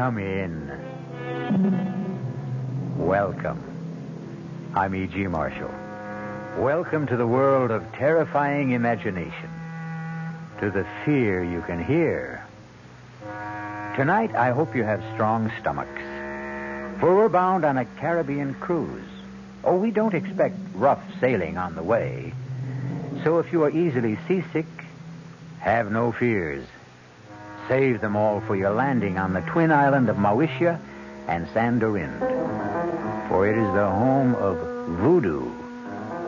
Come in. Welcome. I'm E.G. Marshall. Welcome to the world of terrifying imagination. To the fear you can hear. Tonight, I hope you have strong stomachs. For we're bound on a Caribbean cruise. Oh, we don't expect rough sailing on the way. So if you are easily seasick, have no fears. Save them all for your landing on the twin island of Maoysia and San Dourind. For it is the home of voodoo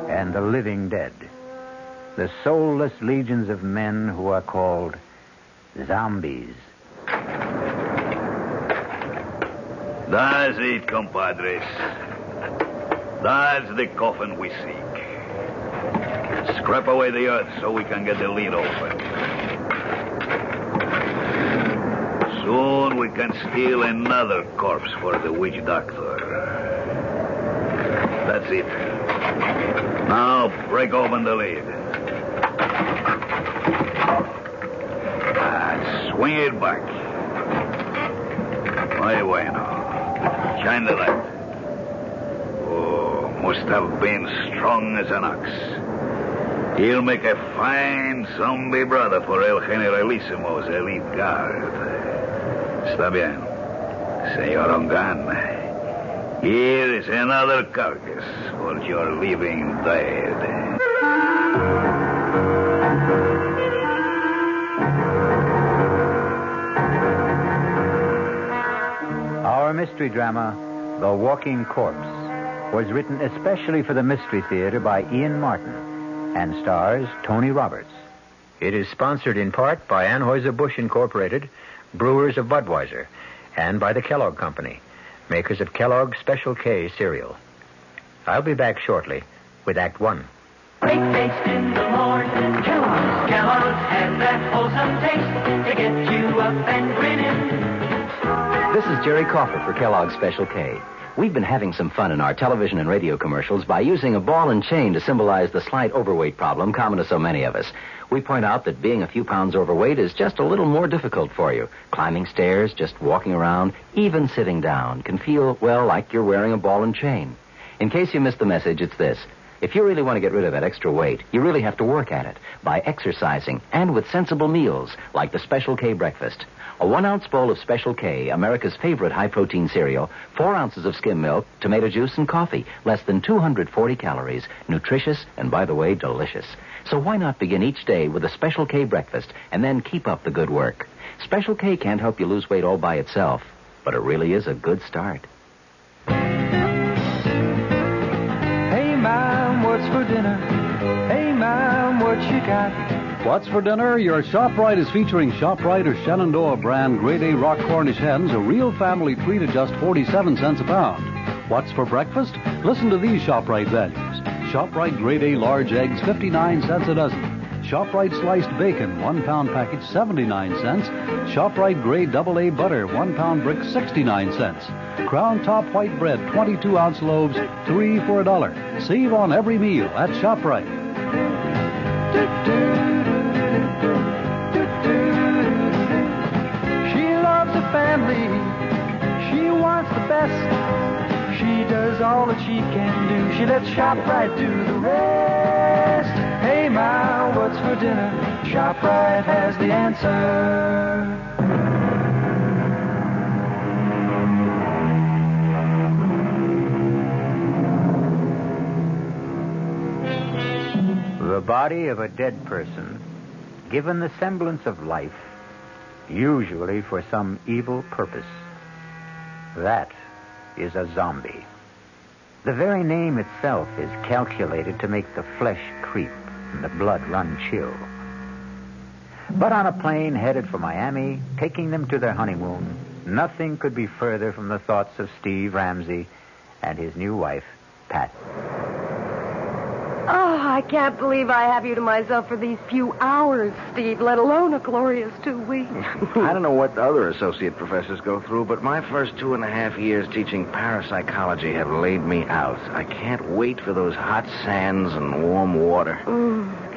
and the living dead. The soulless legions of men who are called zombies. That's it, compadres. That's the coffin we seek. Scrap away the earth so we can get the lid open. Soon we can steal another corpse for the witch doctor. That's it. Now break open the lid. Swing it back. Muy bueno. Shine the light. Oh, must have been strong as an ox. He'll make a fine zombie brother for El Generalissimo's elite guard. Está bien. Señor Ongan, here is another carcass for your living dead. Our mystery drama, The Walking Corpse, was written especially for the Mystery Theater by Ian Martin and stars Tony Roberts. It is sponsored in part by Anheuser-Busch Incorporated, brewers of Budweiser, and by the Kellogg Company, makers of Kellogg's Special K cereal. I'll be back shortly with Act One. Great taste in the morning. Kellogg's has that wholesome taste to get you up and grinning. This is Jerry Coffer for Kellogg's Special K. We've been having some fun in our television and radio commercials by using a ball and chain to symbolize the slight overweight problem common to so many of us. We point out that being a few pounds overweight is just a little more difficult for you. Climbing stairs, just walking around, even sitting down can feel, well, like you're wearing a ball and chain. In case you missed the message, it's this. If you really want to get rid of that extra weight, you really have to work at it by exercising and with sensible meals like the Special K breakfast. A 1-ounce bowl of Special K, America's favorite high-protein cereal, 4 ounces of skim milk, tomato juice, and coffee. Less than 240 calories. Nutritious and, by the way, delicious. So why not begin each day with a Special K breakfast and then keep up the good work? Special K can't help you lose weight all by itself, but it really is a good start. Hey, Mom, what's for dinner? Hey, Mom, what you got? What's for dinner? Your ShopRite is featuring ShopRite or Shenandoah brand Grade A Rock Cornish hens, a real family treat at just 47 cents a pound. What's for breakfast? Listen to these ShopRite values. ShopRite Grade A large eggs, 59 cents a dozen. ShopRite sliced bacon, 1 pound package, 79 cents. ShopRite Grade AA butter, 1 pound brick, 69 cents. Crown Top white bread, 22-ounce loaves, 3 for $1. Save on every meal at ShopRite. She loves the family. She wants the best. She does all that she can do. She lets ShopRite do the rest. Hey, Ma, what's for dinner? ShopRite has the answer. The body of a dead person, given the semblance of life, usually for some evil purpose. That is a zombie. The very name itself is calculated to make the flesh creep and the blood run chill. But on a plane headed for Miami, taking them to their honeymoon, nothing could be further from the thoughts of Steve Ramsey and his new wife, Pat. Oh, Oh, I can't believe I have you to myself for these few hours, Steve, let alone a glorious 2 weeks. I don't know what the other associate professors go through, but my first 2.5 years teaching parapsychology have laid me out. I can't wait for those hot sands and warm water.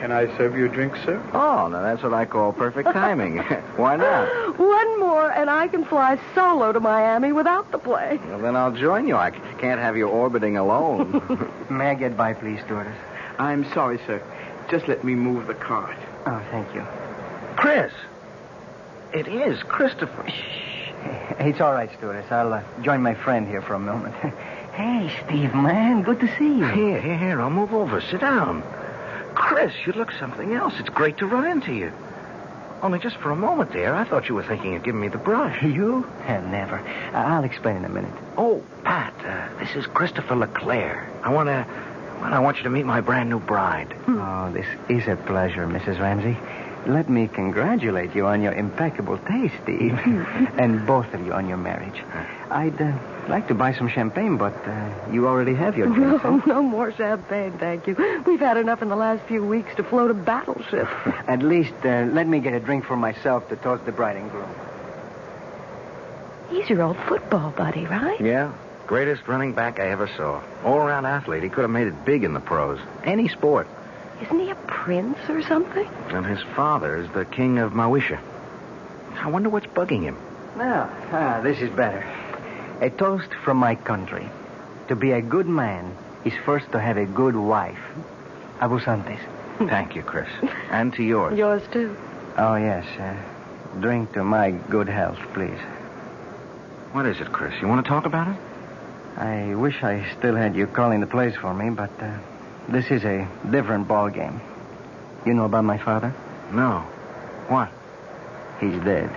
Can I serve you a drink, sir? Oh, now that's what I call perfect timing. Why not? One more, and I can fly solo to Miami without the plane. Well, then I'll join you. I can't have you orbiting alone. May I get by, please, stewardess? I'm sorry, sir. Just let me move the cart. Oh, thank you. Chris! It is Christopher. Shh. It's all right, stewardess. I'll join my friend here for a moment. Hey, Steve, man. Good to see you. Here. I'll move over. Sit down. Chris, you look something else. It's great to run into you. Only just for a moment there, I thought you were thinking of giving me the brush. You? Never. I'll explain in a minute. Oh, Pat, this is Christophe Leclair. I want you to meet my brand new bride. Oh, this is a pleasure, Mrs. Ramsey. Let me congratulate you on your impeccable taste, Steve. And both of you on your marriage. I'd like to buy some champagne, but you already have your drink. No more champagne, thank you. We've had enough in the last few weeks to float a battleship. At least, let me get a drink for myself to toast the bride and groom. He's your old football buddy, right? Yeah. Greatest running back I ever saw. All-around athlete. He could have made it big in the pros. Any sport. Isn't he a prince or something? And his father is the king of Maoysia. I wonder what's bugging him. Now, this is better. A toast from my country. To be a good man is first to have a good wife. Abusantes. Thank you, Chris. And to yours. Yours, too. Oh, yes. Drink to my good health, please. What is it, Chris? You want to talk about it? I wish I still had you calling the plays for me, but this is a different ball game. You know about my father? No. What? He's dead.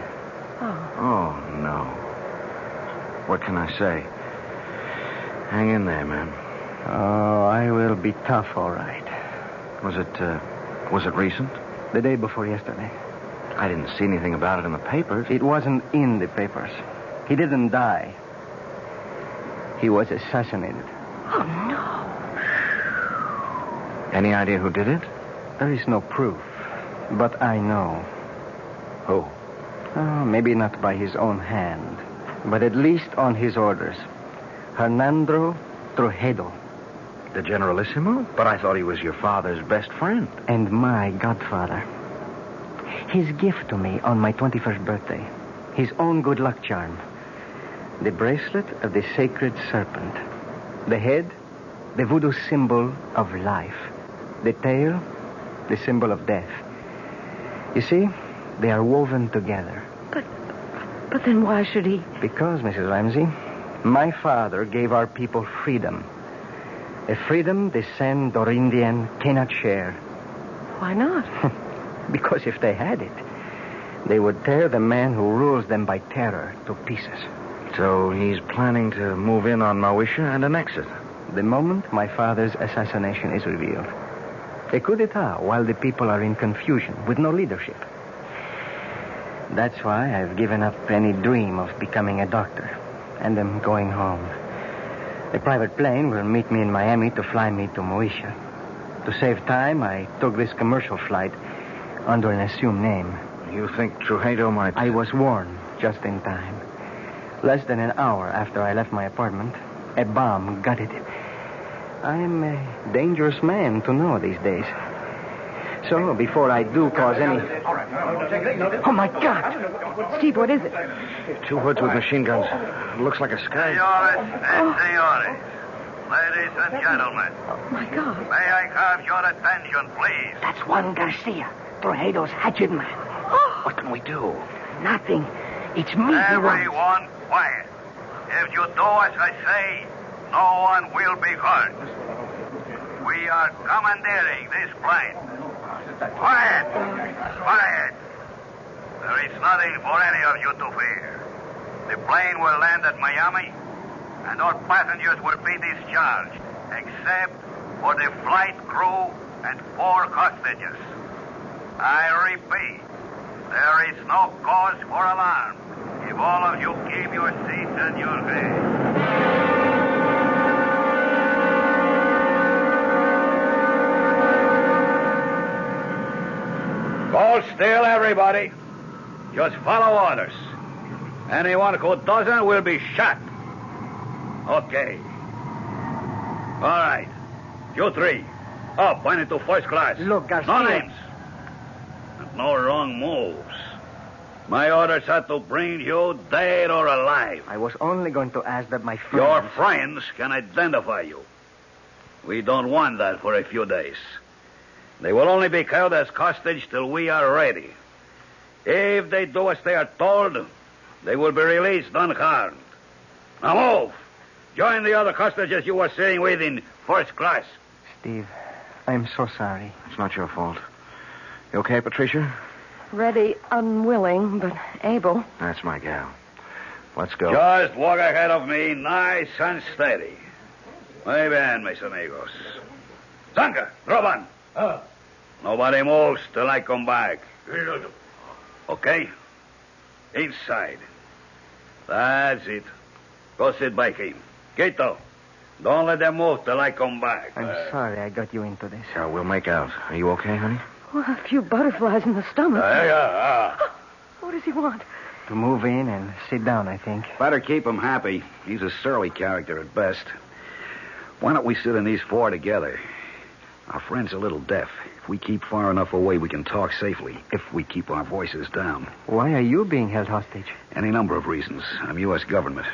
Oh, no. What can I say? Hang in there, man. Oh, I will be tough, all right. Was it recent? The day before yesterday. I didn't see anything about it in the papers. It wasn't in the papers. He didn't die. He was assassinated. Oh, no. Any idea who did it? There is no proof, but I know. Who? Oh, maybe not by his own hand, but at least on his orders. Hernando Trujillo. The Generalissimo? But I thought he was your father's best friend. And my godfather. His gift to me on my 21st birthday. His own good luck charm. The bracelet of the sacred serpent. The head, the voodoo symbol of life. The tail, the symbol of death. You see, they are woven together. But then why should he? Because, Mrs. Ramsey, my father gave our people freedom. A freedom the San Dourindian cannot share. Why not? Because if they had it, they would tear the man who rules them by terror to pieces. So he's planning to move in on Maoysia and annex it. The moment my father's assassination is revealed. A coup d'etat while the people are in confusion with no leadership. That's why I've given up any dream of becoming a doctor. And am going home. A private plane will meet me in Miami to fly me to Maoysia. To save time, I took this commercial flight under an assumed name. You think Trujillo might... I was warned just in time. Less than an hour after I left my apartment, a bomb gutted it. I am a dangerous man to know these days. So, before I do cause any... Oh, my God! Steve, what is it? Two hoods with machine guns. Looks like a sky. Senores. Ladies and gentlemen. Oh, my God. May I have your attention, please? That's Juan Garcia, Trujillo's hatchet man. Oh. What can we do? Nothing. It's me. Everyone quiet. If you do as I say, no one will be hurt. We are commandeering this plane. Quiet! Quiet! There is nothing for any of you to fear. The plane will land at Miami, and all passengers will be discharged, except for the flight crew and 4 hostages. I repeat, there is no cause for alarm if all of you keep your seats and your heads. Hold still, everybody. Just follow orders. Anyone who doesn't will be shot. Okay. All right. You three. Up, point into first class. Look, Garcia. No names. And no wrong moves. My orders are to bring you dead or alive. I was only going to ask that my friends... Your friends can identify you. We don't want that for a few days. They will only be held as hostage till we are ready. If they do as they are told, they will be released unharmed. Now move. Join the other hostages you were sitting with in first class. Steve, I'm so sorry. It's not your fault. You okay, Patricia? Ready, unwilling, but able. That's my gal. Let's go. Just walk ahead of me, nice and steady. Muy bien, mis amigos. Zanka, Roban. Nobody moves till I come back. Okay? Inside. That's it. Go sit by him. Quito, don't let them move till I come back. I'm sorry I got you into this. Yeah, we'll make out. Are you okay, honey? Well, a few butterflies in the stomach. What does he want? To move in and sit down, I think. Better keep him happy. He's a surly character at best. Why don't we sit in these four together? Our friend's a little deaf. If we keep far enough away, we can talk safely. If we keep our voices down. Why are you being held hostage? Any number of reasons. I'm U.S. government.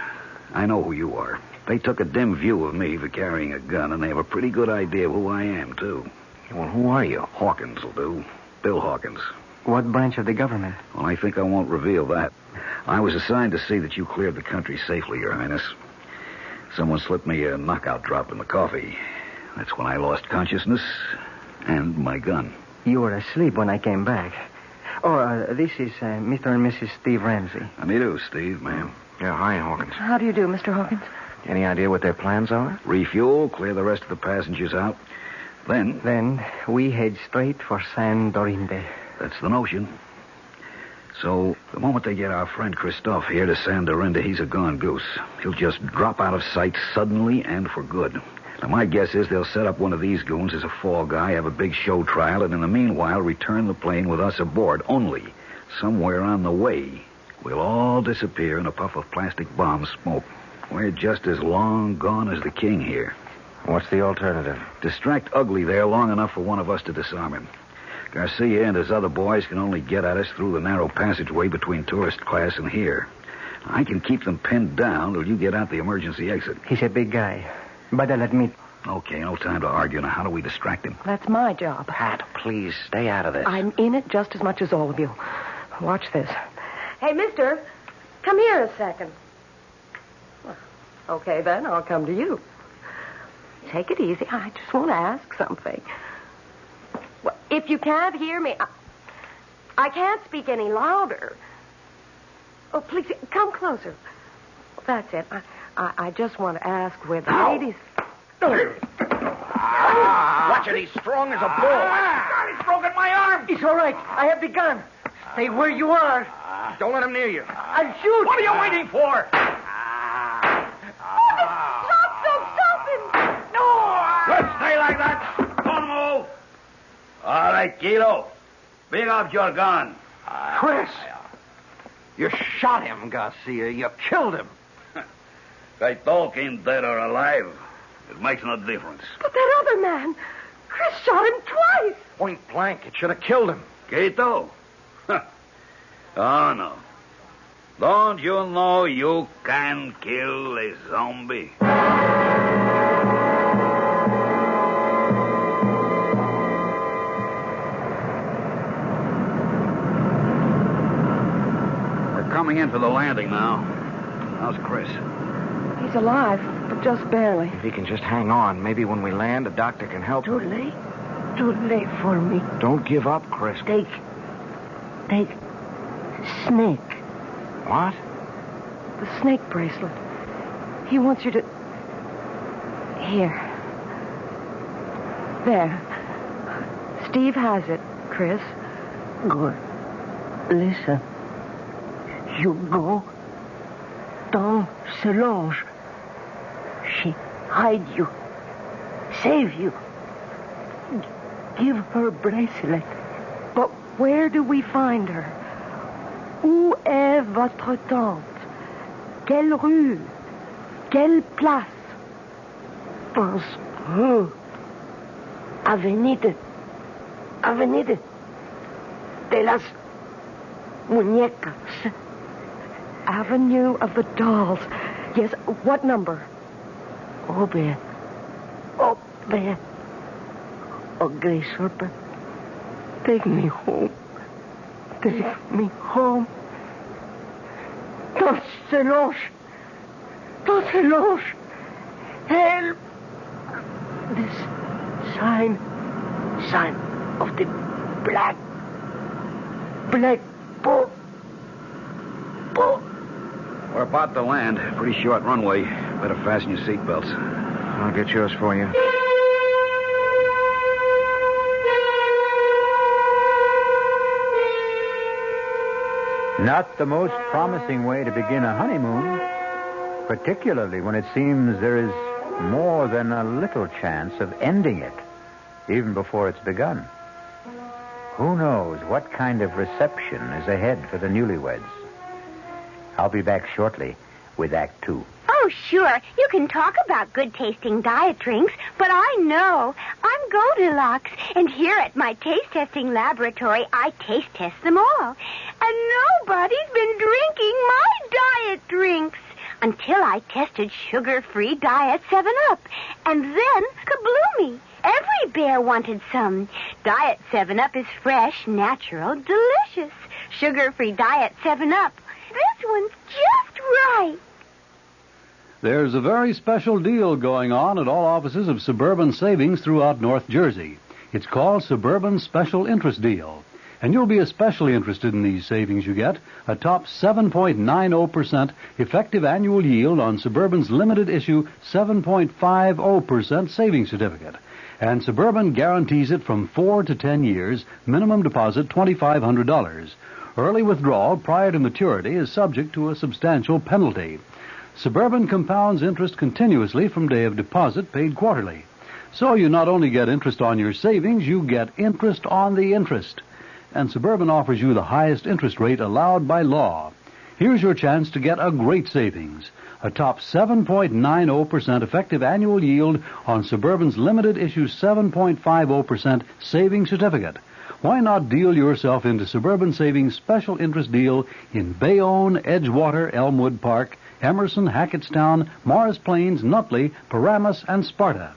I know who you are. They took a dim view of me for carrying a gun, and they have a pretty good idea of who I am, too. Well, who are you? Hawkins will do. Bill Hawkins. What branch of the government? Well, I think I won't reveal that. I was assigned to see that you cleared the country safely, Your Highness. Someone slipped me a knockout drop in the coffee. That's when I lost consciousness and my gun. You were asleep when I came back. This is Mr. and Mrs. Steve Ramsey. How do you do, Steve, ma'am? Yeah, hi, Hawkins. How do you do, Mr. Hawkins? Any idea what their plans are? Refuel, clear the rest of the passengers out. Then we head straight for San Dourind. That's the notion. So, the moment they get our friend Christophe here to San Dourind, he's a gone goose. He'll just drop out of sight suddenly and for good. Now, my guess is they'll set up one of these goons as a fall guy, have a big show trial, and in the meanwhile return the plane with us aboard. Only, somewhere on the way, we'll all disappear in a puff of plastic bomb smoke. We're just as long gone as the king here. What's the alternative? Distract Ugly there long enough for one of us to disarm him. Garcia and his other boys can only get at us through the narrow passageway between tourist class and here. I can keep them pinned down till you get out the emergency exit. He's a big guy, but I'll admit... Okay, no time to argue. Now, how do we distract him? That's my job. Pat, please, stay out of this. I'm in it just as much as all of you. Watch this. Hey, mister, come here a second. Well, okay, then, I'll come to you. Take it easy. I just want to ask something. Well, if you can't hear me, I can't speak any louder. Oh, please, come closer. That's it. I just want to ask where the ladies... Watch it, he's strong as a bull. God, he's broken my arm. It's all right. I have the gun. Stay where you are. Don't let him near you. I'll shoot. What are you waiting for? Stop him! No! Good, stay like that. Don't move. All right, Kilo. Bring up your gun. Chris, you shot him, Garcia. You killed him. They talk him dead or alive. It makes no difference. But that other man, Chris shot him twice. Point blank. It should have killed him. Quito? Oh, no. Don't you know you can kill a zombie? We're coming in for the landing now. How's Chris? He's alive, but just barely. If he can just hang on, maybe when we land, a doctor can help Too him. late. Too late for me. Don't give up, Chris. Take snake. What? The snake bracelet. He wants you to... Here. There. Steve has it, Chris. Good. Listen. You go. Tanta Solange. She hide you. Save you. Give her bracelet. Where do we find her? Où est votre tante? Quelle rue? Quelle place? Pense Avenida de las Muñecas. Avenue of the Dolls. Yes, what number? Oh, there. Oh, Grace Harper. Take me home. Take me home. Tanta Solange. Help. This sign of the black boat. We're about to land. Pretty short runway. Better fasten your seatbelts. I'll get yours for you. Not the most promising way to begin a honeymoon, particularly when it seems there is more than a little chance of ending it, even before it's begun. Who knows what kind of reception is ahead for the newlyweds? I'll be back shortly with Act 2. Oh, sure. You can talk about good-tasting diet drinks, but I know. I'm Goldilocks, and here at my taste-testing laboratory, I taste-test them all. And nobody's been drinking my diet drinks until I tested sugar-free Diet 7-Up. And then, kabloomy, every bear wanted some. Diet 7-Up is fresh, natural, delicious. Sugar-free Diet 7-Up. This one's just right. There's a very special deal going on at all offices of Suburban Savings throughout North Jersey. It's called Suburban Special Interest Deal. And you'll be especially interested in these savings you get. A top 7.90% effective annual yield on Suburban's limited issue 7.50% savings certificate. And Suburban guarantees it from 4 to 10 years, minimum deposit $2,500. Early withdrawal prior to maturity is subject to a substantial penalty. Suburban compounds interest continuously from day of deposit, paid quarterly. So you not only get interest on your savings, you get interest on the interest. And Suburban offers you the highest interest rate allowed by law. Here's your chance to get a great savings. A top 7.90% effective annual yield on Suburban's limited issue 7.50% savings certificate. Why not deal yourself into Suburban Savings Special Interest Deal in Bayonne, Edgewater, Elmwood Park, Emerson, Hackettstown, Morris Plains, Nutley, Paramus, and Sparta.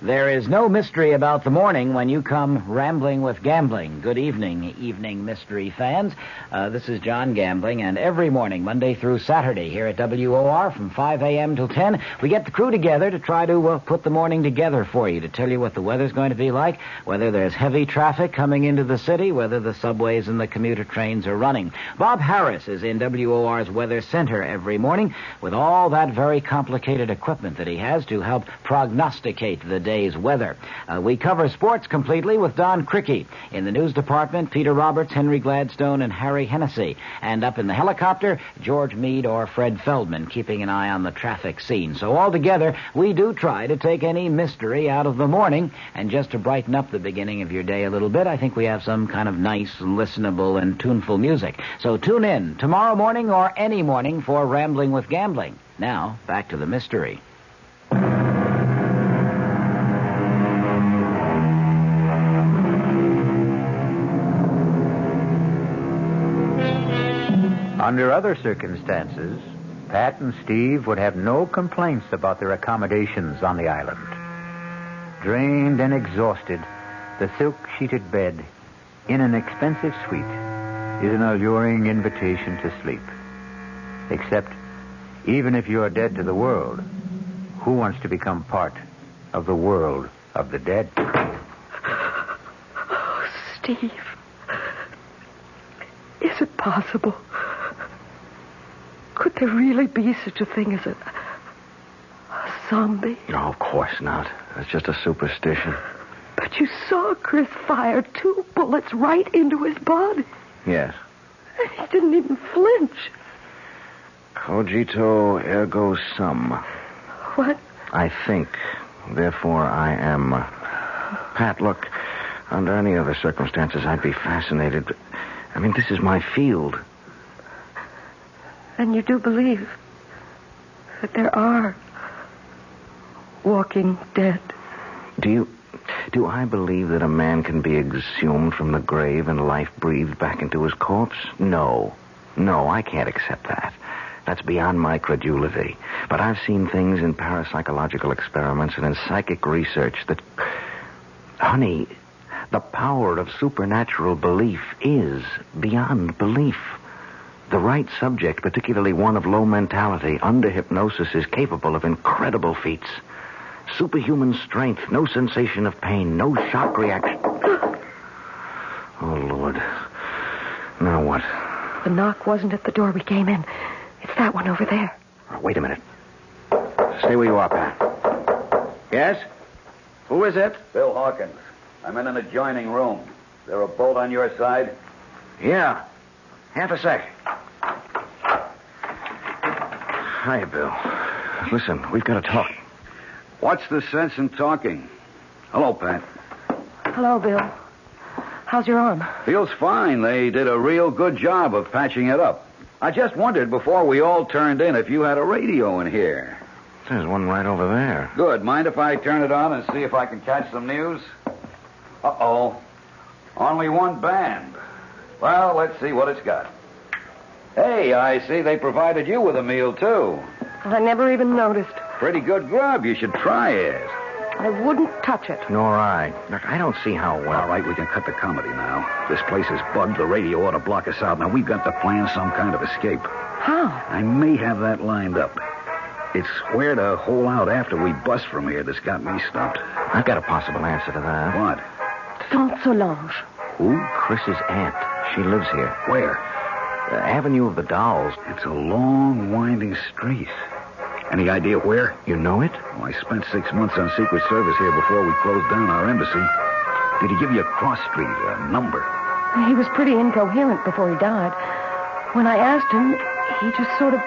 There is no mystery about the morning when you come rambling with gambling. Good evening mystery fans. This is John Gambling, and every morning, Monday through Saturday, here at WOR from 5 a.m. till 10, we get the crew together to try to put the morning together for you, to tell you what the weather's going to be like, whether there's heavy traffic coming into the city, whether the subways and the commuter trains are running. Bob Harris is in WOR's Weather Center every morning with all that very complicated equipment that he has to help prognosticate the day's weather. We cover sports completely with Don Cricky. In the news department, Peter Roberts, Henry Gladstone, and Harry Hennessy. And up in the helicopter, George Meade or Fred Feldman, keeping an eye on the traffic scene. So altogether, we do try to take any mystery out of the morning. And just to brighten up the beginning of your day a little bit, I think we have some kind of nice, listenable, and tuneful music. So tune in tomorrow morning or any morning for Rambling with Gambling. Now, back to the mystery. Under other circumstances, Pat and Steve would have no complaints about their accommodations on the island. Drained and exhausted, the silk-sheeted bed in an expensive suite is an alluring invitation to sleep. Except, even if you are dead to the world, who wants to become part of the world of the dead? Oh, Steve. Is it possible? Could there really be such a thing as a zombie? No, of course not. That's just a superstition. But you saw Chris fire 2 bullets right into his body. Yes. And he didn't even flinch. Cogito ergo sum. What? I think, therefore I am. Pat, look, Under any other circumstances, I'd be fascinated. But, I mean, this is my field. And you do believe that there are walking dead? Do I believe that a man can be exhumed from the grave and life breathed back into his corpse? No, I can't accept that. That's beyond my credulity. But I've seen things in parapsychological experiments and in psychic research that... Honey, the power of supernatural belief is beyond belief. The right subject, particularly one of low mentality, under hypnosis, is capable of incredible feats. Superhuman strength, no sensation of pain, no shock reaction. Oh, Lord. Now what? The knock wasn't at the door we came in. It's that one over there. Oh, wait a minute. Stay where you are, Pat. Yes? Who is it? Bill Hawkins. I'm in an adjoining room. Is there a bolt on your side? Yeah. Half a sec. Hi, Bill. Listen, we've got to talk. What's the sense in talking? Hello, Pat. Hello, Bill. How's your arm? Feels fine. They did a real good job of patching it up. I just wondered before we all turned in if you had a radio in here. There's one right over there. Good. Mind if I turn it on and see if I can catch some news? Uh-oh. Only one band. Well, let's see what it's got. Hey, I see they provided you with a meal, too. I never even noticed. Pretty good grub. You should try it. I wouldn't touch it. Nor I. Look, I don't see how well... All right, we can cut the comedy now. This place is bugged. The radio ought to block us out. Now, we've got to plan some kind of escape. How? I may have that lined up. It's where to hole out after we bust from here that's got me stumped. I've got a possible answer to that. What? Tanta Solange. Who? Chris's aunt. She lives here. Where? The Avenue of the Dolls. It's a long, winding street. Any idea where? You know it? Oh, I spent 6 months on Secret Service here before we closed down our embassy. Did he give you a cross street, a number? He was pretty incoherent before he died. When I asked him, he just sort of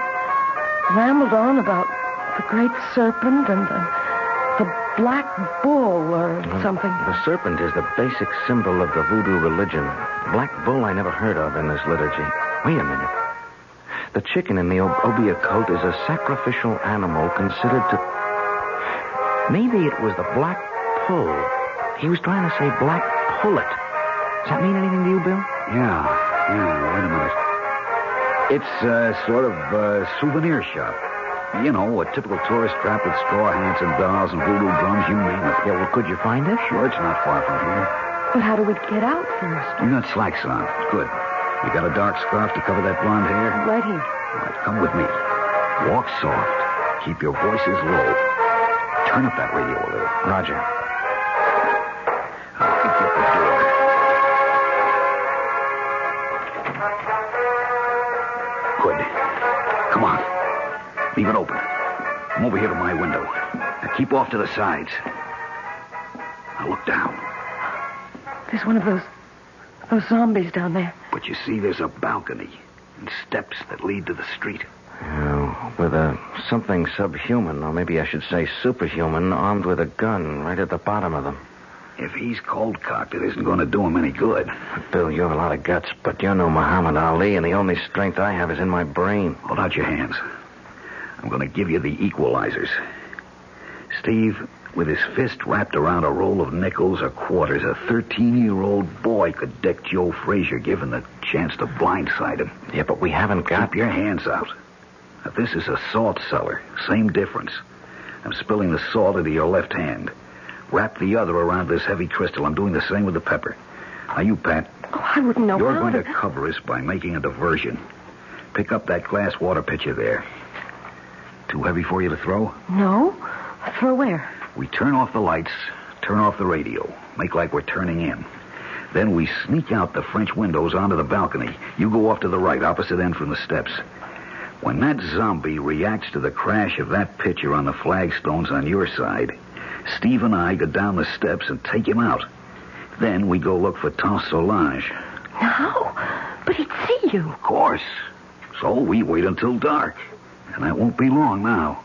rambled on about the great serpent and the black bull or something. The serpent is the basic symbol of the voodoo religion. Black bull I never heard of in this liturgy. Wait a minute. The chicken in the obia coat is a sacrificial animal considered to... Maybe it was the black pull. He was trying to say black pullet. Does that mean anything to you, Bill? Yeah, wait a minute. It's sort of a souvenir shop. You know, a typical tourist trap with straw hats and dolls and voodoo drums, you name it. Yeah, well, could you find it? Sure, it's not far from here. But how do we get out first? You got slacks on. Good. You got a dark scarf to cover that blonde hair? Right here. All right, come with me. Walk soft. Keep your voices low. Turn up that radio a little. Roger. I can get the door. Good. Come on. Leave it open. I'm over here to my window. Now keep off to the sides. Now look down. There's one of those zombies down there. But you see, there's a balcony and steps that lead to the street. With something subhuman, or maybe I should say superhuman, armed with a gun right at the bottom of them. If he's cold-cocked, it isn't going to do him any good. Bill, you have a lot of guts, but you're no Muhammad Ali, and the only strength I have is in my brain. Hold out your hands. I'm going to give you the equalizers. Steve, with his fist wrapped around a roll of nickels or quarters, a 13-year-old boy could deck Joe Frazier, given the chance to blindside him. Yeah, but we haven't got... Keep your hands out. Now, this is a salt cellar. Same difference. I'm spilling the salt into your left hand. Wrap the other around this heavy crystal. I'm doing the same with the pepper. Now, you, Pat. Oh, I wouldn't know You're how going to cover us by making a diversion. Pick up that glass water pitcher there. Too heavy for you to throw? No. Throw where? We turn off the lights, turn off the radio, make like we're turning in. Then we sneak out the French windows onto the balcony. You go off to the right, opposite end from the steps. When that zombie reacts to the crash of that pitcher on the flagstones on your side, Steve and I go down the steps and take him out. Then we go look for Tanta Solange. No, but he'd see you. Of course. So we wait until dark. And that won't be long now.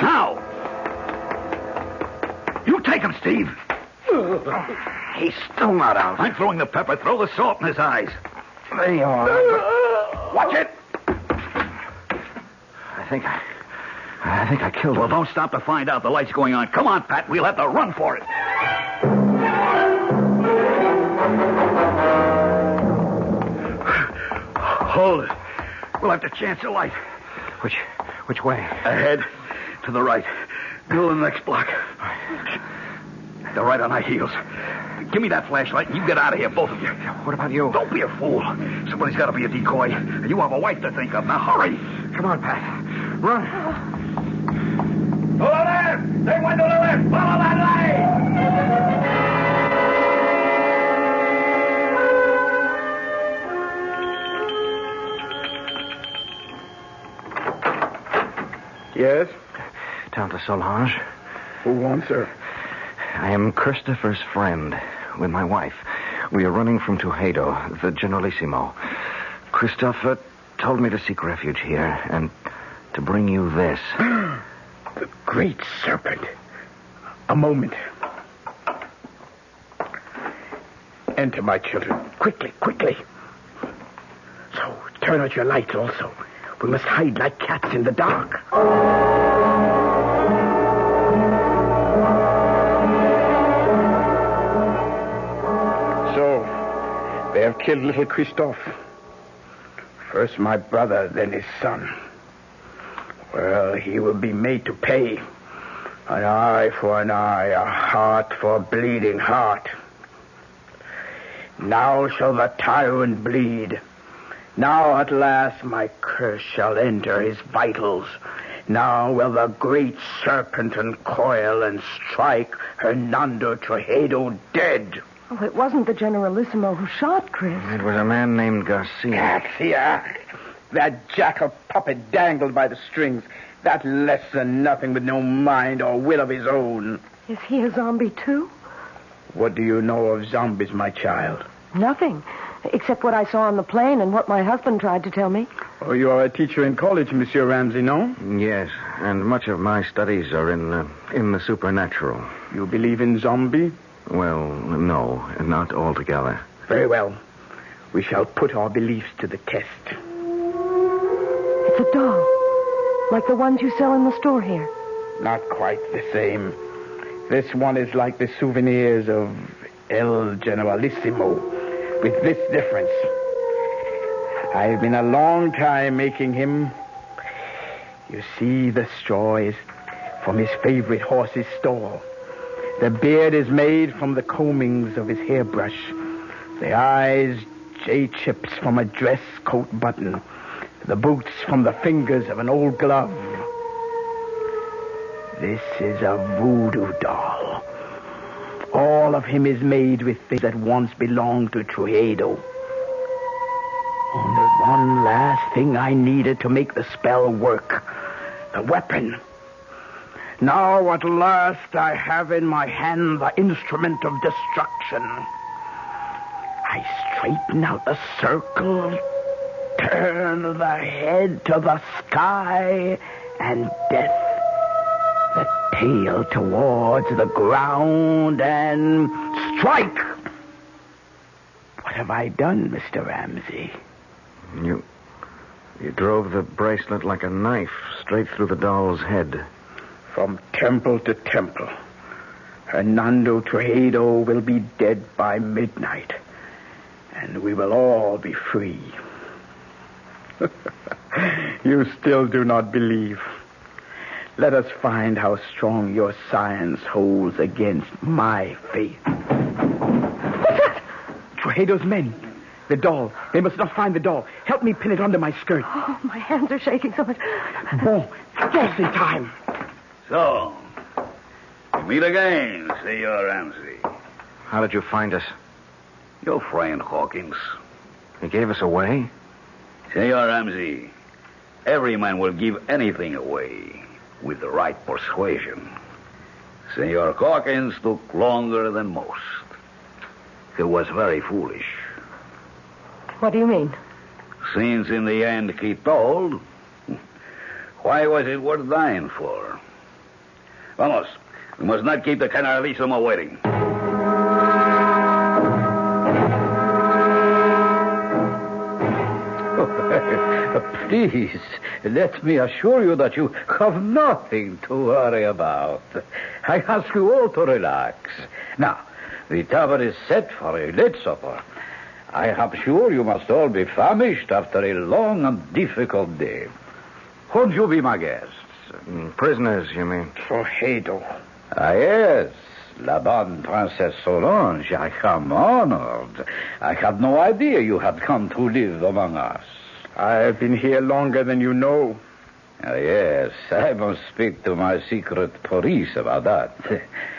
Now! Take him, Steve. He's still not out. I'm throwing the pepper. Throw the salt in his eyes. There you are. Watch it. I think I killed him. Well, don't stop to find out. The light's going on. Come on, Pat. We'll have to run for it. Hold it. We'll have to chance a light. Which way? Ahead. To the right. Middle of the next block. They're right on our heels. Give me that flashlight and you get out of here, both of you. What about you? Don't be a fool. Somebody's got to be a decoy. You have a wife to think of. Now hurry. Come on, Pat. Run. To the left! They went to the left! Follow that light! Yes? Tanta Solange. Who wants her? I am Christopher's friend with my wife. We are running from Toledo, the Generalissimo. Christopher told me to seek refuge here and to bring you this. The great serpent. A moment. Enter, my children. Quickly, quickly. So, turn out your lights also. We must hide like cats in the dark. So, they have killed little Christophe. First my brother, then his son. Well, he will be made to pay. An eye for an eye, a heart for a bleeding heart. Now shall the tyrant bleed. Now at last my curse shall enter his vitals. Now will the great serpent uncoil and strike Hernando Toledo dead. Oh, it wasn't the Generalissimo who shot Chris. It was a man named Garcia. That jackal puppet dangled by the strings. That less than nothing with no mind or will of his own. Is he a zombie, too? What do you know of zombies, my child? Nothing, except what I saw on the plane and what my husband tried to tell me. Oh, you are a teacher in college, Monsieur Ramsey, no? Yes, and much of my studies are in the supernatural. You believe in zombie? Well, no, not altogether. Very well. We shall put our beliefs to the test. It's a doll, like the ones you sell in the store here. Not quite the same. This one is like the souvenirs of El Generalissimo, with this difference. I've been a long time making him. You see, the straw is from his favorite horse's stall. The beard is made from the combings of his hairbrush. The eyes, J-chips from a dress coat button. The boots from the fingers of an old glove. This is a voodoo doll. All of him is made with things that once belonged to Toledo. Only one last thing I needed to make the spell work. The weapon. Now at last I have in my hand the instrument of destruction. I straighten out the circle, turn the head to the sky, and death. The tail towards the ground, and strike! What have I done, Mr. Ramsey? You drove the bracelet like a knife straight through the doll's head. From temple to temple. Hernando Toledo will be dead by midnight. And we will all be free. You still do not believe. Let us find how strong your science holds against my faith. What's that? Toledo's men. The doll. They must not find the doll. Help me pin it under my skirt. Oh, my hands are shaking so much. Bon, just in time. So, we meet again, Senor Ramsey. How did you find us? Your friend Hawkins. He gave us away? Senor Ramsey, every man will give anything away with the right persuasion. Senor Hawkins took longer than most. He was very foolish. What do you mean? Since in the end he told, why was it worth dying for? Vamos, We must not keep the Generalissimo waiting. Please, let me assure you that you have nothing to worry about. I ask you all to relax. Now, the table is set for a late supper. I am sure you must all be famished after a long and difficult day. Won't you be my guests? Prisoners, you mean? Trujillo. Ah, yes. La bonne Princess Solange, I am honored. I had no idea you had come to live among us. I've been here longer than you know. Ah, yes, I must speak to my secret police about that.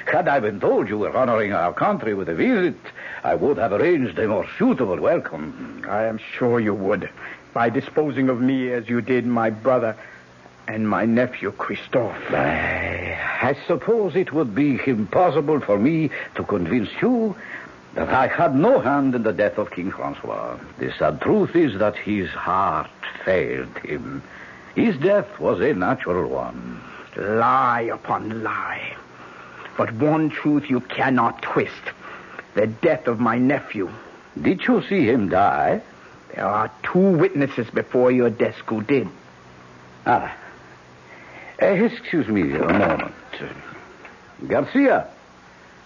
Had I been told you were honoring our country with a visit, I would have arranged a more suitable welcome. I am sure you would, by disposing of me as you did my brother and my nephew, Christophe. I suppose it would be impossible for me to convince you that I had no hand in the death of King Francois. The sad truth is that his heart failed him. His death was a natural one. Lie upon lie. But one truth you cannot twist. The death of my nephew. Did you see him die? There are 2 witnesses before your desk who did. Excuse me a moment. Garcia,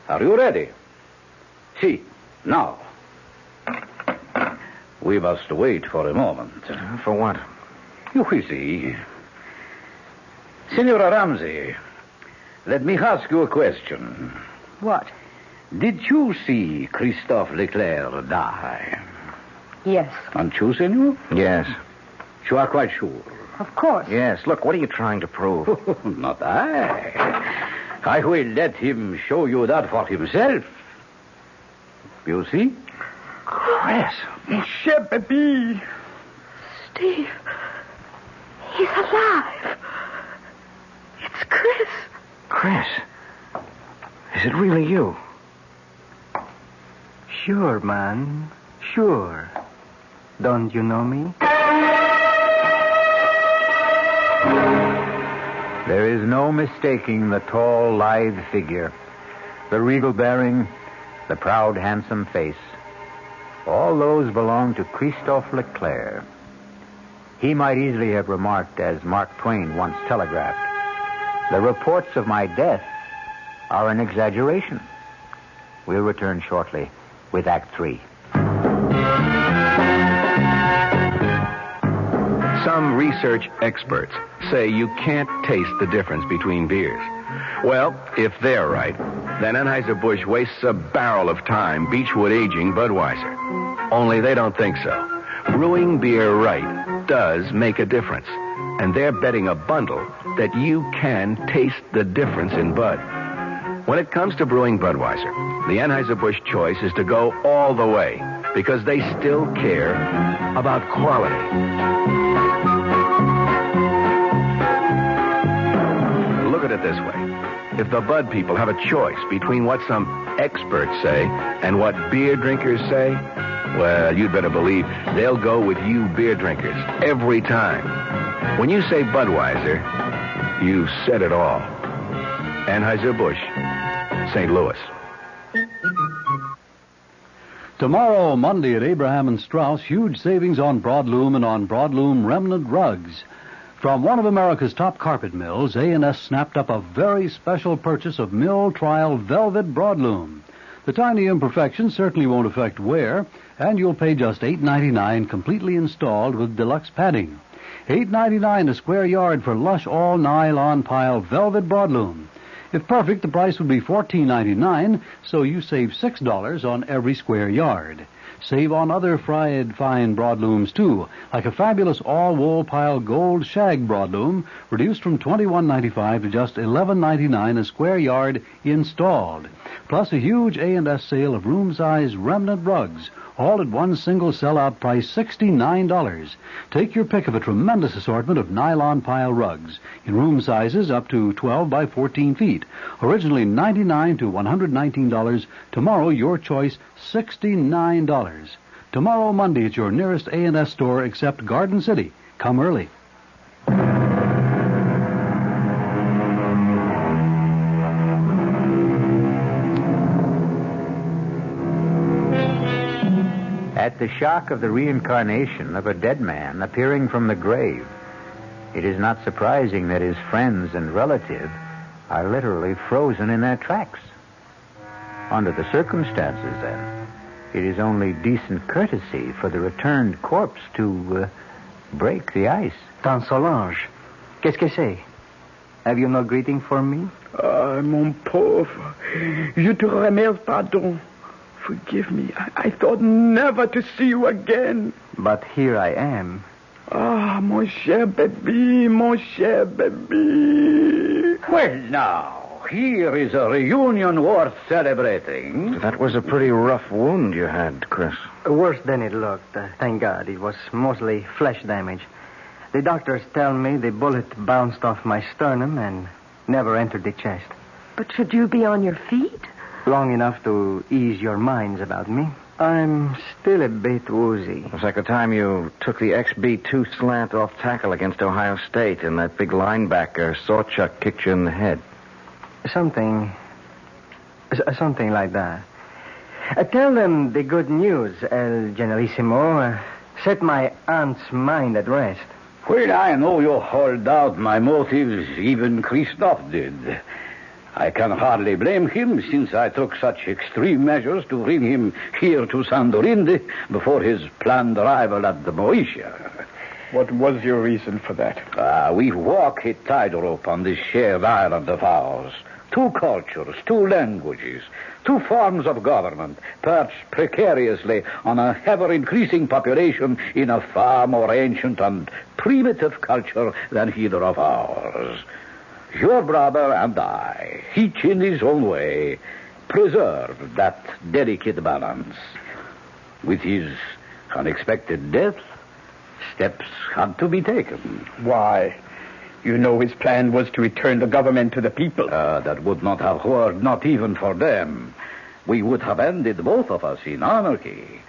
are you ready? See, now. We must wait for a moment. For what? You will see. Senora Ramsey, let me ask you a question. What? Did you see Christophe Leclair die? Yes. And you, senor? Yes. You are quite sure? Of course. Yes. Look, what are you trying to prove? Not I. I will let him show you that for himself. You see? Chris. Monsieur Baby. Steve. He's alive. It's Chris. Chris. Is it really you? Sure, man. Sure. Don't you know me? There is no mistaking the tall, lithe figure, the regal bearing, the proud, handsome face. All those belong to Christophe Leclair. He might easily have remarked, as Mark Twain once telegraphed, "The reports of my death are an exaggeration." We'll return shortly with Act 3. Some research experts say you can't taste the difference between beers. Well, if they're right, then Anheuser-Busch wastes a barrel of time Beechwood aging Budweiser. Only they don't think so. Brewing beer right does make a difference. And they're betting a bundle that you can taste the difference in Bud. When it comes to brewing Budweiser, the Anheuser-Busch choice is to go all the way because they still care about quality. Look at it this way. If the Bud people have a choice between what some experts say and what beer drinkers say, well, you'd better believe they'll go with you beer drinkers every time. When you say Budweiser, you've said it all. Anheuser-Busch, St. Louis. Tomorrow, Monday at Abraham and Strauss, huge savings on broadloom and on broadloom remnant rugs. From one of America's top carpet mills, A&S snapped up a very special purchase of mill trial velvet broadloom. The tiny imperfections certainly won't affect wear, and you'll pay just $8.99 completely installed with deluxe padding. $8.99 a square yard for lush all-nylon pile velvet broadloom. If perfect, the price would be $14.99, so you save $6 on every square yard. Save on other fried fine broadlooms, too, like a fabulous all-wool pile gold shag broadloom, reduced from $21.95 to just $11.99 a square yard installed. Plus a huge A&S sale of room-size remnant rugs, all at one single sellout price, $69. Take your pick of a tremendous assortment of nylon pile rugs in room sizes up to 12 by 14 feet. Originally $99 to $119. Tomorrow, your choice, $69. Tomorrow, Monday, at your nearest A&S store except Garden City. Come early. At the shock of the reincarnation of a dead man appearing from the grave, it is not surprising that his friends and relatives are literally frozen in their tracks. Under the circumstances, then, it is only decent courtesy for the returned corpse to break the ice. Tanta Solange, qu'est-ce que c'est? Have you no greeting for me? Ah, mon pauvre. Je te remercie, pardon. Forgive me. I thought never to see you again. But here I am. Ah, mon cher baby, mon cher baby. Well, now, here is a reunion worth celebrating. That was a pretty rough wound you had, Chris. Worse than it looked. Thank God. It was mostly flesh damage. The doctors tell me the bullet bounced off my sternum and never entered the chest. But should you be on your feet? Long enough to ease your minds about me. I'm still a bit woozy. It's like the time you took the XB2 slant off tackle against Ohio State and that big linebacker, Sawchuck, kicked you in the head. Something like that. Tell them the good news, El Generalissimo. Set my aunt's mind at rest. Well, I know you hold out my motives, even Christophe did. I can hardly blame him, since I took such extreme measures to bring him here to San Dourind before his planned arrival at the Maoysia. What was your reason for that? We walk a tightrope on this shared island of ours. 2 cultures, 2 languages, 2 forms of government, perched precariously on a ever-increasing population in a far more ancient and primitive culture than either of ours. Your brother and I, each in his own way, preserved that delicate balance. With his unexpected death, steps had to be taken. Why? You know his plan was to return the government to the people. That would not have worked, not even for them. We would have ended both of us in anarchy.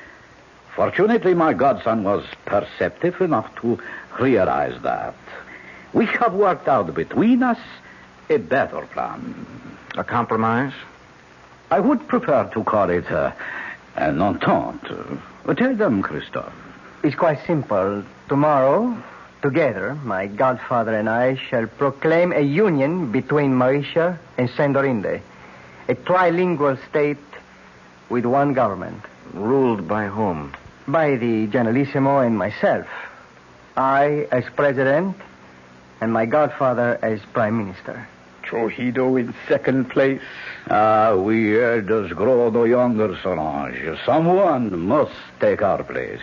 Fortunately, my godson was perceptive enough to realize that. We have worked out between us a better plan. A compromise? I would prefer to call it an entente. Tell them, Christophe. It's quite simple. Tomorrow, together, my godfather and I shall proclaim a union between Maoysia and San Dourind, a trilingual state with one government. Ruled by whom? By the Generalissimo and myself. I as president, and my godfather as prime minister. Trujillo in second place. We elders grow no younger, Solange. Someone must take our place.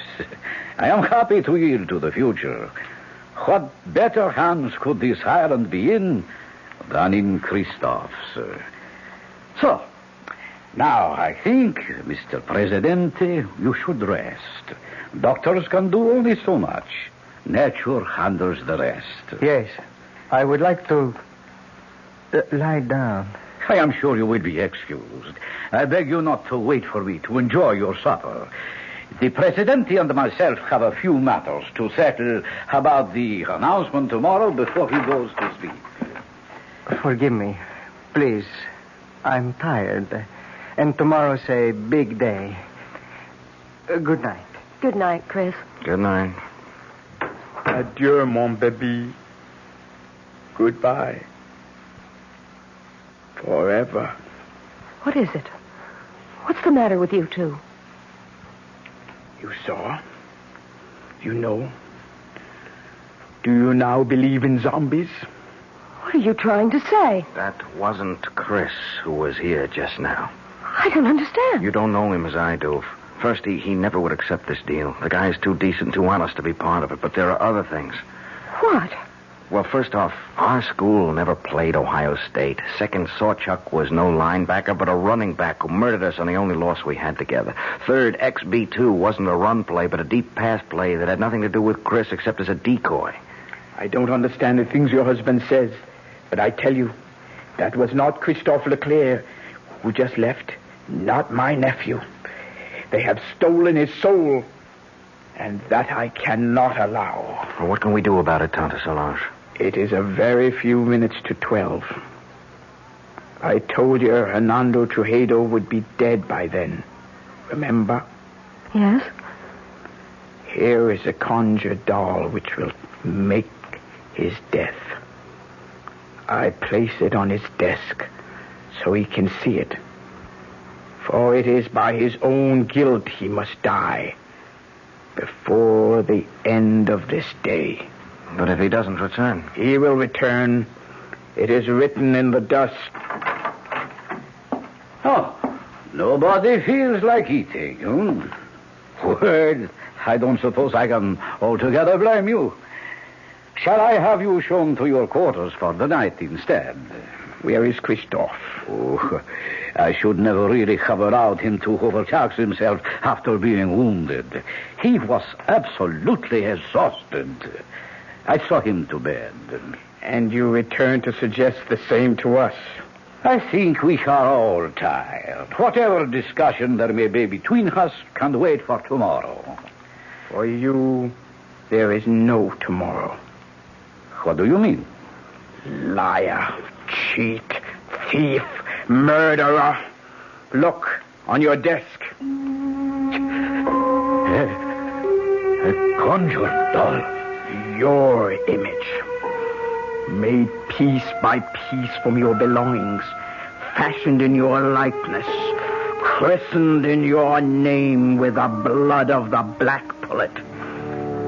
I am happy to yield to the future. What better hands could this island be in than in Christophe's? So, now I think, Mr. Presidente, you should rest. Doctors can do only so much. Nature handles the rest. Yes, I would like to lie down. I am sure you will be excused. I beg you not to wait for me to enjoy your supper. The Presidente and myself have a few matters to settle about the announcement tomorrow before he goes to sleep. Forgive me, please. I'm tired. And tomorrow's a big day. Good night. Good night, Chris. Good night. Adieu, mon baby. Goodbye. Forever. What is it? What's the matter with you two? You saw? You know? Do you now believe in zombies? What are you trying to say? That wasn't Chris who was here just now. I don't understand. You don't know him as I do. First, he never would accept this deal. The guy's too decent, too honest to be part of it. But there are other things. What? Well, first off, our school never played Ohio State. Second, Sawchuck was no linebacker, but a running back who murdered us on the only loss we had together. Third, XB2 wasn't a run play, but a deep pass play that had nothing to do with Chris except as a decoy. I don't understand the things your husband says, but I tell you, that was not Christophe Leclair, who just left. Not my nephew. They have stolen his soul, and that I cannot allow. Well, what can we do about it, Tanta Solange? It is a very few minutes to 12. I told you Hernando Trujillo would be dead by then. Remember? Yes. Here is a conjured doll which will make his death. I place it on his desk so he can see it. For it is by his own guilt he must die before the end of this day. But if he doesn't return? He will return. It is written in the dust. Oh, nobody feels like eating, Well, I don't suppose I can altogether blame you. Shall I have you shown to your quarters for the night instead? Where is Christophe? Oh, I should never really have allowed him to overtax himself after being wounded. He was absolutely exhausted. I saw him to bed. And you return to suggest the same to us? I think we are all tired. Whatever discussion there may be between us can wait for tomorrow. For you, there is no tomorrow. What do you mean? Liar, cheat, thief, murderer. Look, on your desk. A conjured doll. Your image. Made piece by piece from your belongings. Fashioned in your likeness. Christened in your name with the blood of the black pullet.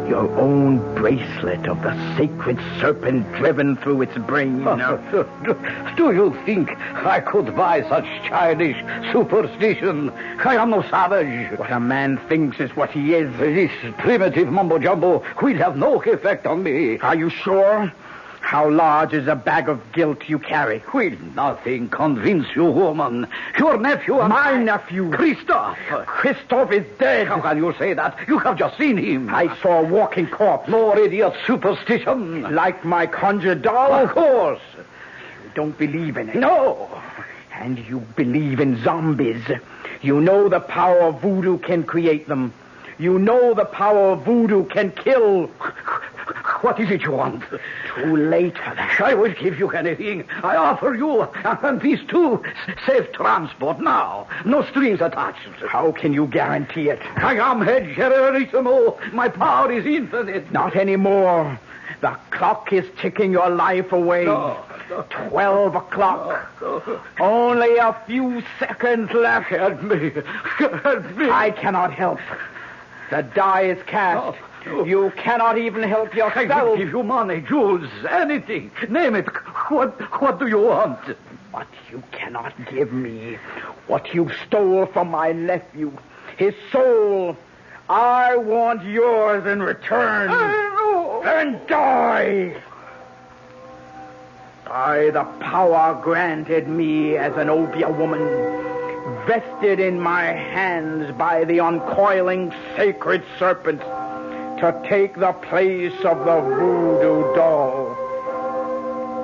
Your own bracelet of the sacred serpent driven through its brain. Do you think I could buy such childish superstition? I am no savage. What a man thinks is what he is. This primitive mumbo-jumbo will have no effect on me. Are you sure? How large is a bag of guilt you carry? Will nothing convince you, woman? Your nephew and My nephew. Christophe. Christophe is dead. How can you say that? You have just seen him. I saw a walking corpse. More idiot superstition. Like my conjured doll? Of course. You don't believe in it. No. And you believe in zombies. You know the power of voodoo can create them. You know the power of voodoo can kill. What is it you want? Too late for that. I will give you anything. I offer you, and these two, safe transport now. No strings attached. How can you guarantee it? I am head Generalissimo. My power is infinite. Not anymore. The clock is ticking your life away. No. 12 o'clock. No. Only a few seconds left. Help me. Help me. I cannot help. The die is cast. No. You cannot even help yourself. I will give you money, jewels, anything. Name it. What do you want? But you cannot give me what you stole from my nephew. His soul. I want yours in return. Then die. By the power granted me as an Obia woman, vested in my hands by the uncoiling sacred serpent, to take the place of the voodoo doll.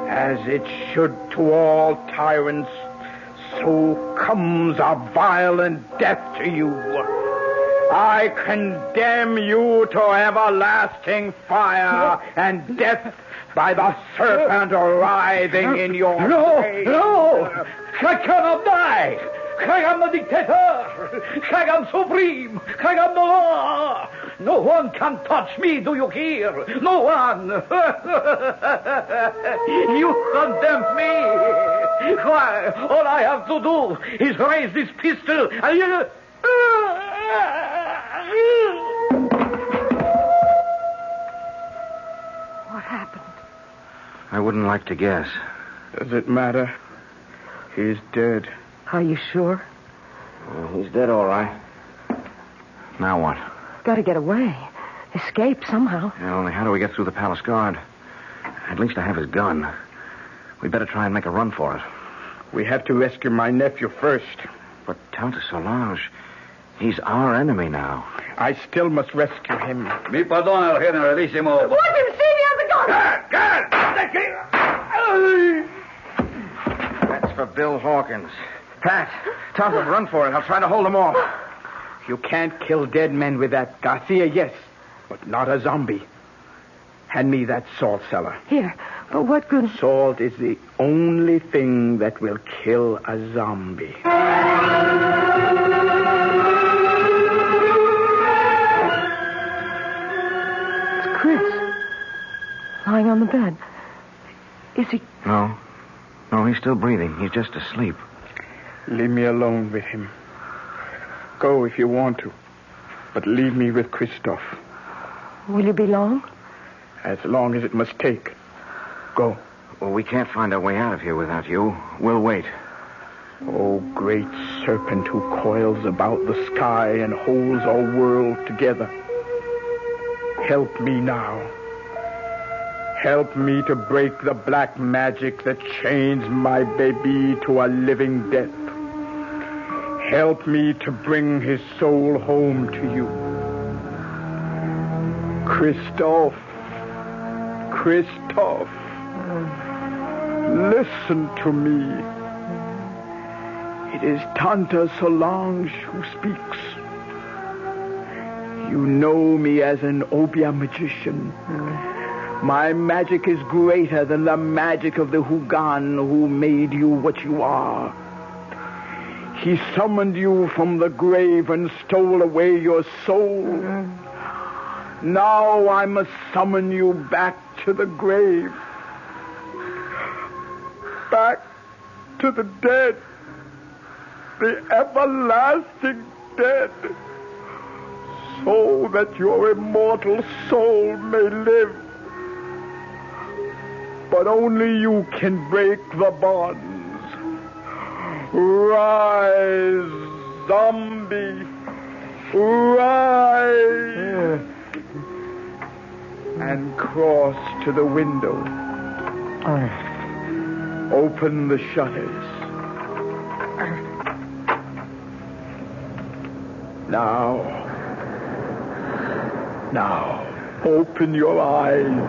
As it should to all tyrants, so comes a violent death to you. I condemn you to everlasting fire and death by the serpent writhing in your face. No! I cannot die! I am the dictator! I am supreme! I am the law! No one can touch me, do you hear? No one! You condemn me! Why, all I have to do is raise this pistol and you... What happened? I wouldn't like to guess. Does it matter? He's dead. Are you sure? He's dead, all right. Now what? Got to get away. Escape somehow. Yeah, only how do we get through the palace guard? At least I have his gun. We'd better try and make a run for it. We have to rescue my nephew first. But Tanta Solange, he's our enemy now. I still must rescue him. Mi perdona, Generalissimo. What did see me on the gun? That's for Bill Hawkins. Pat, Tanta, run for it. I'll try to hold him off. You can't kill dead men with that. Garcia, yes, but not a zombie. Hand me that salt cellar. Here. But what good? Salt is the only thing that will kill a zombie. lying on the bed. Is he... No, he's still breathing. He's just asleep. Leave me alone with him. Go if you want to, but leave me with Christophe. Will you be long? As long as it must take. Go. Well, we can't find our way out of here without you. We'll wait. Oh, great serpent who coils about the sky and holds our world together. Help me now. Help me to break the black magic that chains my baby to a living death. Help me to bring his soul home to you. Christophe. Listen to me. It is Tanta Solange who speaks. You know me as an Obia magician. My magic is greater than the magic of the Hugan who made you what you are. He summoned you from the grave and stole away your soul. Now I must summon you back to the grave. Back to the dead. The everlasting dead. So that your immortal soul may live. But only you can break the bonds. Rise, zombie. Rise. And cross to the window. Open the shutters. Now, open your eyes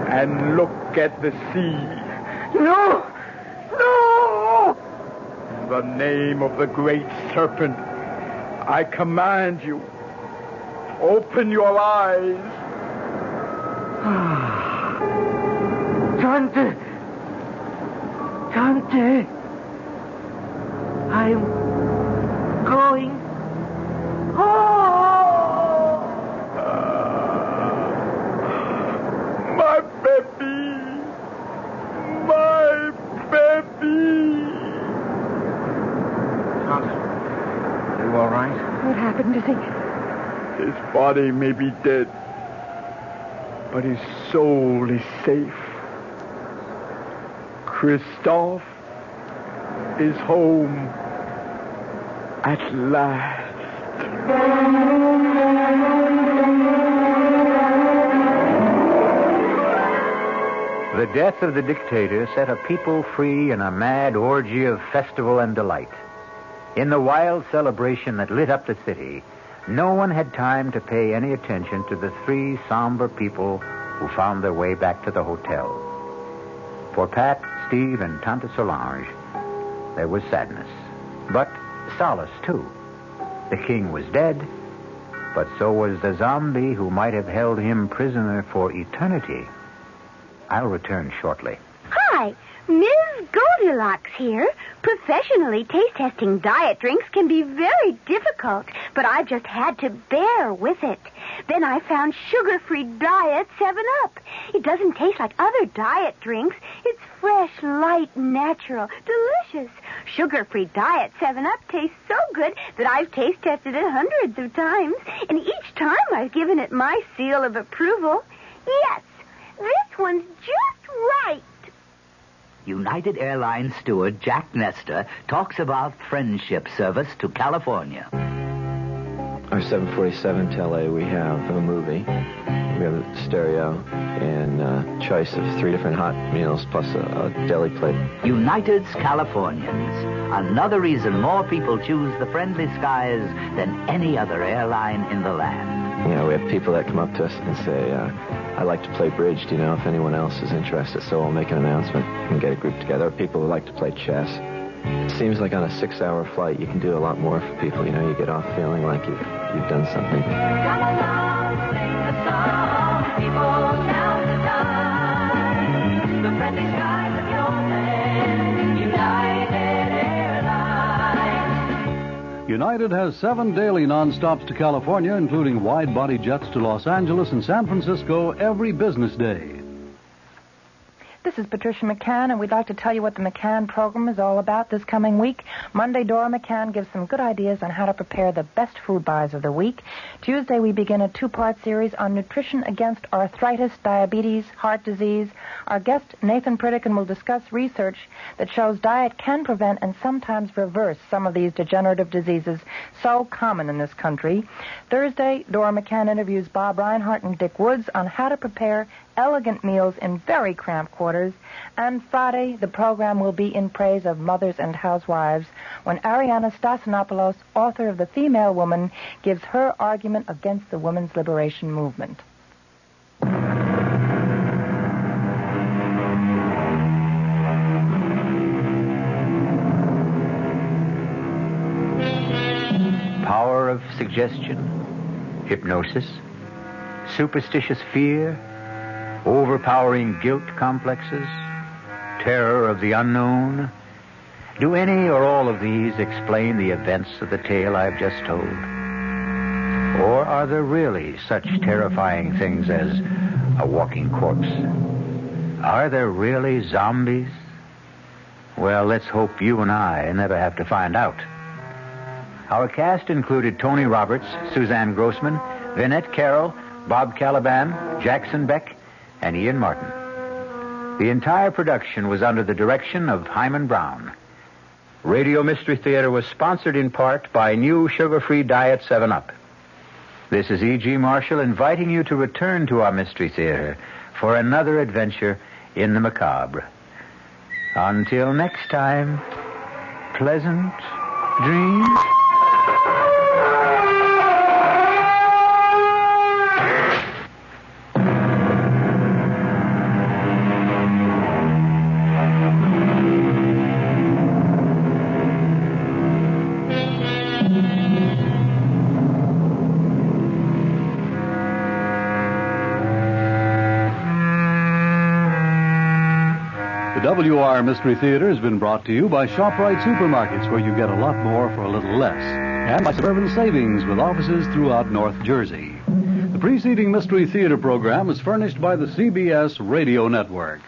and look at the sea. No! In the name of the great serpent, I command you, open your eyes. Tante, I'm going home. My baby. Tanta, are you all right? What happened? Is he... His body may be dead, but his soul is safe. Christophe is home at last. The death of the dictator set a people free in a mad orgy of festival and delight. In the wild celebration that lit up the city, no one had time to pay any attention to the three somber people who found their way back to the hotel. For Pat, Steve, and Tanta Solange, there was sadness, but solace, too. The king was dead, but so was the zombie who might have held him prisoner for eternity. I'll return shortly. Hi, Ms. Goldilocks here. Professionally taste-testing diet drinks can be very difficult, but I just had to bear with it. Then I found sugar-free diet 7-Up. It doesn't taste like other diet drinks. It's fresh, light, natural, delicious. Sugar-free diet 7-Up tastes so good that I've taste-tested it hundreds of times, and each time I've given it my seal of approval. Yes, this one's just right. United Airlines steward Jack Nestor talks about friendship service to California. Our 747 to LA, we have a movie, we have a stereo, and a choice of 3 different hot meals plus a deli plate. United's Californians. Another reason more people choose the friendly skies than any other airline in the land. You know, we have people that come up to us and say, I like to play bridge. Do you know if anyone else is interested? So we'll make an announcement and get a group together. People who like to play chess. It seems like on a 6-hour flight, you can do a lot more for people. You know, you get off feeling like you've done something. Come along, sing the song, people now to die. The friendly skies of your land, United Airlines. United has 7 daily non-stops to California, including wide-body jets to Los Angeles and San Francisco every business day. This is Patricia McCann, and we'd like to tell you what the McCann program is all about this coming week. Monday, Dora McCann gives some good ideas on how to prepare the best food buys of the week. Tuesday, we begin a 2-part series on nutrition against arthritis, diabetes, heart disease. Our guest, Nathan Pritikin, will discuss research that shows diet can prevent and sometimes reverse some of these degenerative diseases so common in this country. Thursday, Dora McCann interviews Bob Reinhardt and Dick Woods on how to prepare elegant meals in very cramped quarters. And Friday, the program will be in praise of mothers and housewives when Ariana Stasinopoulos, author of The Female Woman, gives her argument against the women's liberation movement. Power of suggestion, hypnosis, superstitious fear, overpowering guilt complexes, terror of the unknown. Do any or all of these explain the events of the tale I've just told? Or are there really such terrifying things as a walking corpse? Are there really zombies? Well, let's hope you and I never have to find out. Our cast included Tony Roberts, Suzanne Grossman, Vinette Carroll, Bob Caliban, Jackson Beck, and Ian Martin. The entire production was under the direction of Hyman Brown. Radio Mystery Theater was sponsored in part by new sugar-free Diet 7-Up. This is E.G. Marshall inviting you to return to our Mystery Theater for another adventure in the macabre. Until next time, pleasant dreams. WR Mystery Theater has been brought to you by ShopRite Supermarkets, where you get a lot more for a little less, and by Suburban Savings with offices throughout North Jersey. The preceding Mystery Theater program is furnished by the CBS Radio Network.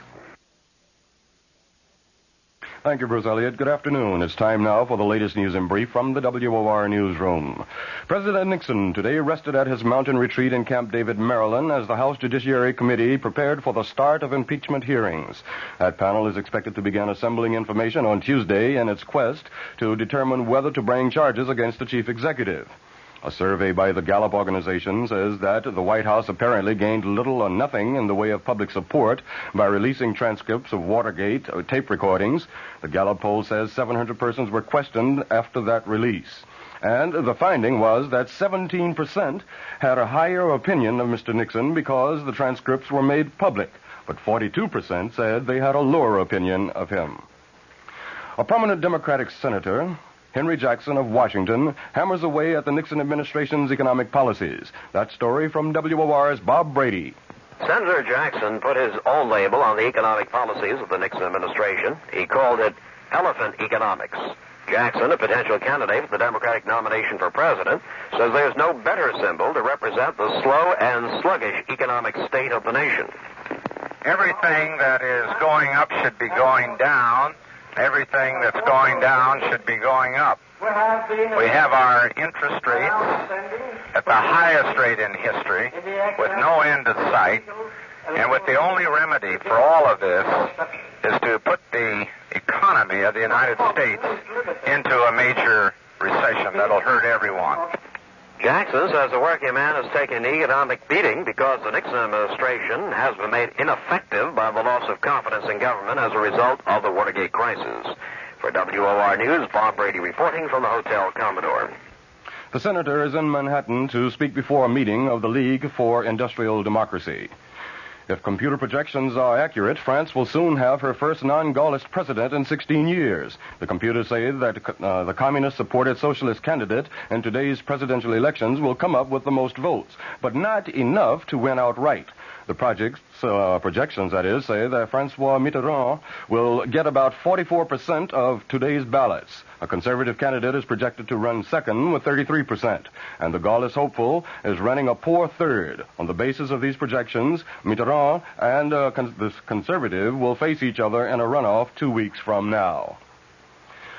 Thank you, Bruce Elliott. Good afternoon. It's time now for the latest news in brief from the WOR newsroom. President Nixon today rested at his mountain retreat in Camp David, Maryland, as the House Judiciary Committee prepared for the start of impeachment hearings. That panel is expected to begin assembling information on Tuesday in its quest to determine whether to bring charges against the chief executive. A survey by the Gallup organization says that the White House apparently gained little or nothing in the way of public support by releasing transcripts of Watergate tape recordings. The Gallup poll says 700 persons were questioned after that release. And the finding was that 17% had a higher opinion of Mr. Nixon because the transcripts were made public, but 42% said they had a lower opinion of him. A prominent Democratic senator, Henry Jackson of Washington, hammers away at the Nixon administration's economic policies. That story from WOR's Bob Brady. Senator Jackson put his own label on the economic policies of the Nixon administration. He called it elephant economics. Jackson, a potential candidate for the Democratic nomination for president, says there's no better symbol to represent the slow and sluggish economic state of the nation. Everything that is going up should be going down. Everything that's going down should be going up. We have our interest rates at the highest rate in history, with no end in sight, and with the only remedy for all of this is to put the economy of the United States into a major recession that'll hurt everyone. Jackson says the working man has taken the economic beating because the Nixon administration has been made ineffective by the loss of confidence in government as a result of the Watergate crisis. For WOR News, Bob Brady reporting from the Hotel Commodore. The senator is in Manhattan to speak before a meeting of the League for Industrial Democracy. If computer projections are accurate, France will soon have her first non-Gaullist president in 16 years. The computers say that the communist-supported socialist candidate in today's presidential elections will come up with the most votes, but not enough to win outright. The projections, that is, say that Francois Mitterrand will get about 44% of today's ballots. A conservative candidate is projected to run second with 33%. And the Gaullist hopeful is running a poor third. On the basis of these projections, Mitterrand and the conservative will face each other in a runoff 2 weeks from now.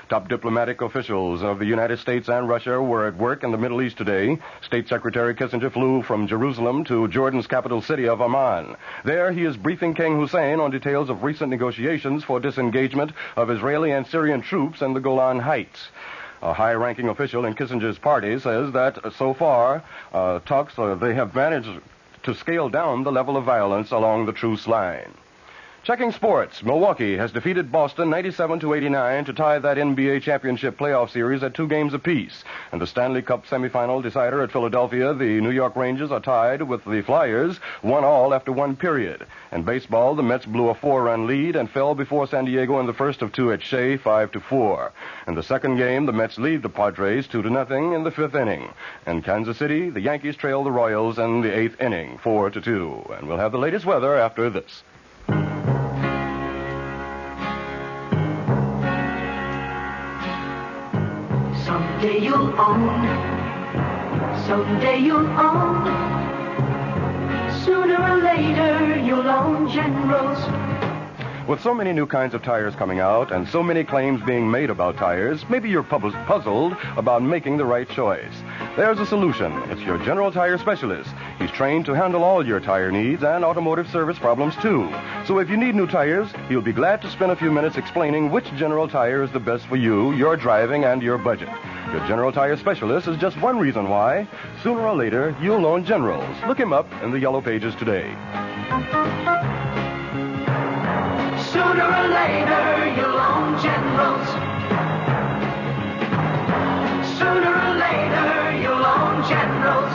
Top diplomatic officials of the United States and Russia were at work in the Middle East today. State Secretary Kissinger flew from Jerusalem to Jordan's capital city of Amman. There, he is briefing King Hussein on details of recent negotiations for disengagement of Israeli and Syrian troops in the Golan Heights. A high-ranking official in Kissinger's party says that so far, they have managed to scale down the level of violence along the truce line. Checking sports, Milwaukee has defeated Boston 97-89 to tie that NBA championship playoff series at 2 games apiece. And the Stanley Cup semifinal decider at Philadelphia, the New York Rangers are tied with the Flyers, 1-1 after 1 period. In baseball, the Mets blew a 4-run lead and fell before San Diego in the first of 2 at Shea, 5-4. In the second game, the Mets lead the Padres 2-0 in the 5th inning. In Kansas City, the Yankees trail the Royals in the 8th inning, 4-2. And we'll have the latest weather after this. Someday you'll own, someday you'll own, sooner or later you'll own Generals. With so many new kinds of tires coming out and so many claims being made about tires, maybe you're puzzled about making the right choice. There's a solution. It's your General Tire Specialist. He's trained to handle all your tire needs and automotive service problems, too. So if you need new tires, he'll be glad to spend a few minutes explaining which General Tire is the best for you, your driving, and your budget. Your General Tire Specialist is just one reason why, sooner or later, you'll own Generals. Look him up in the Yellow Pages today. Sooner or later you'll own Generals. Sooner or later you'll own Generals.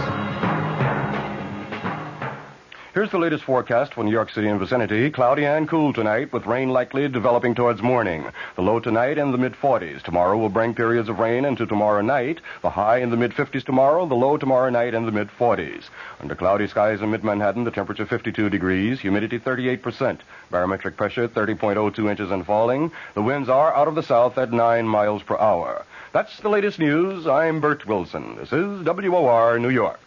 Here's the latest forecast for New York City and vicinity. Cloudy and cool tonight, with rain likely developing towards morning. The low tonight in the mid-40s. Tomorrow will bring periods of rain into tomorrow night. The high in the mid-50s tomorrow. The low tomorrow night in the mid-40s. Under cloudy skies in mid-Manhattan, the temperature 52 degrees. Humidity 38%. Barometric pressure 30.02 inches and falling. The winds are out of the south at 9 miles per hour. That's the latest news. I'm Bert Wilson. This is WOR New York.